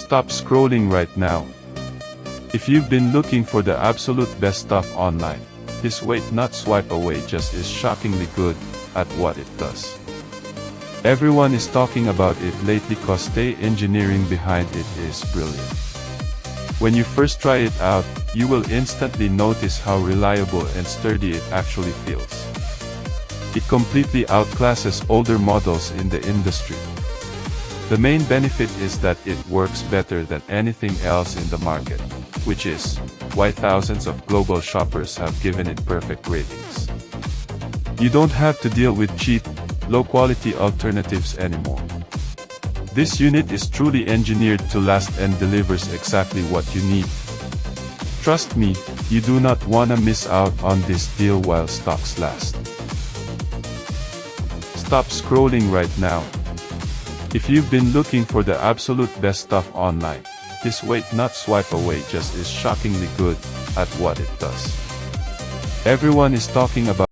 Stop scrolling right now. If you've been looking for the absolute best stuff online, this wait not swipe away just is shockingly good at what it does. Everyone is talking about it lately cause the engineering behind it is brilliant. When you first try it out, you will instantly notice how reliable and sturdy it actually feels. It completely outclasses older models in the industry. The main benefit is that it works better than anything else in the market, which is why thousands of global shoppers have given it perfect ratings. You don't have to deal with cheap, low-quality alternatives anymore. This unit is truly engineered to last and delivers exactly what you need. Trust me, you do not wanna miss out on this deal while stocks last. Stop scrolling right now. If you've been looking for the absolute best stuff online, this wait not swipe away just is shockingly good at what it does. Everyone is talking about